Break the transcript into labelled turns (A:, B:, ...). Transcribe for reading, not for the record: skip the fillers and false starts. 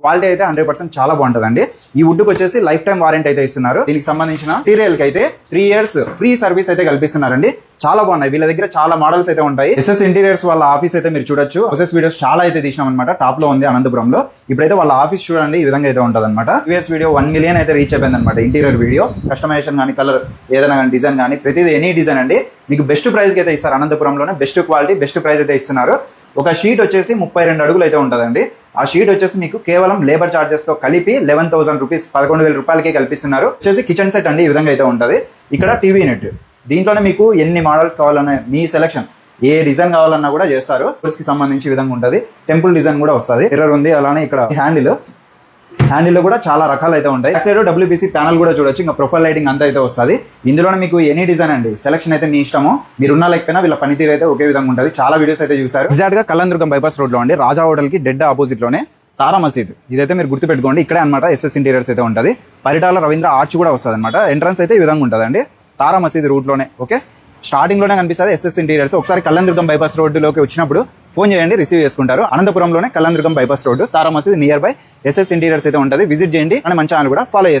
A: Quality అయితే 100% చాలా బాగుంటుందండి. ఈ వుడ్ కి వచ్చేసి లైఫ్ టైం వారంటీ అయితే ఇస్తున్నారు. దీనికి సంబంధించిన మెటీరియల్ కి అయితే 3 years ఫ్రీ సర్వీస్ అయితే కల్పిస్తున్నారండి. చాలా బాగున్నాయి. వీళ్ళ దగ్గర చాలా మోడల్స్ అయితే ఉంటాయి. ఎస్ఎస్ ఇంటీరియర్స్ వాళ్ళ ఆఫీస్ అయితే మీరు చూడొచ్చు. ఎస్ఎస్ వీడియోస్ చాలా అయితే తీసినాం అనమాట. టాప్ లో ఉంది అనంతపురంలో. ఇప్పుడైతే వాళ్ళ ఆఫీస్ చూడండి ఈ విధంగా అయితే ఉంటుంది అనమాట. ప్రీవియస్ వీడియో 1 million అయితే రీచ్ అయిపోయింది అనమాట. ఇంటీరియర్ వీడియో కస్టమైజేషన్ కానీ కలర్ ఏదైనా కానీ డిజైన్ కానీ ప్రతిదీ ఎనీ డిజైన్ అండి మీకు బెస్ట్ ప్రైస్ కి అయితే ఇస్తారు. అనంతపురంలోనే బెస్ట్ క్వాలిటీ బెస్ట్ ప్రైస్ అయితే ఇస్తున్నారు. ఒక షీట్ వచ్చేసి 32 అడుగులు అయితే ఉంటుందండి. ఆ షీట్ వచ్చేసి మీకు కేవలం లేబర్ చార్జెస్ తో కలిపి 11,000 రూపీస్ 11,000 రూపాయలకే కల్పిస్తున్నారు. వచ్చేసి కిచెన్ సెట్ అండి ఈ విధంగా అయితే ఉంటుంది. ఇక్కడ టీవీ నెట్ దీంట్లోనే మీకు ఎన్ని మోడల్స్ కావాలన్నా మీ సెలక్షన్ ఏ డిజైన్ కావాలన్నా కూడా చేస్తారు. కి సంబంధించి విధంగా ఉంటుంది. టెంపుల్ డిజైన్ కూడా వస్తుంది. మిర్రర్ ఉంది. అలానే ఇక్కడ హ్యాండిల్ లో కూడా చాలా రకాలు అయితే ఉంటాయి. సైడ్ WBC ప్యానల్ కూడా చూడొచ్చు. ఇంకా ప్రొఫైల్ లైటింగ్ అంతా అయితే వస్తుంది. ఇందులోనే మీకు ఎనీ డిజైన్ అండి సెలక్షన్ అయితే మీ ఇష్టము. మీరున్నా లేకపోయినా వీళ్ళ పనితీరు అయితే ఒకే విధంగా ఉంటుంది. చాలా వీడియోస్ అయితే చూసారు. ఎగ్జాక్ట్ గా కళ్యాణదుర్గం బైపాస్ రోడ్ లో అండి రాజా హోటల్ కి డెడ్ ఆపోజిట్ లోనే తారా మసీద్. ఇదైతే మీరు గుర్తుపెట్టుకోండి. ఇక్కడే అనమాట ఎస్ఎస్ ఇంటీరియర్స్ అయితే ఉంటుంది. పరిటాల రవీంద్ర ఆర్చ్ కూడా వస్తుంది అనమాట. ఎంట్రన్స్ అయితే ఈ విధంగా ఉంటుందండి. తారా మసీద్ రూట్ లోనే ఓకే స్టార్టింగ్ లోనే కనిపిస్తుంది ఎస్ఎస్ ఇంటీరియర్స్. ఒకసారి కళ్యాణదుర్గం బైపాస్ రోడ్డులోకి వచ్చినప్పుడు ఫోన్ చేయండి, రిసీవ్ చేసుకుంటారు. అనంతపురంలోనే Kalyandurg bypass road Tara Masjid near by SS interiors అయితే ఉంటుంది. విజిట్ చేయండి అండ్ మన ఛానల్ కూడా ఫాలో చేయండి.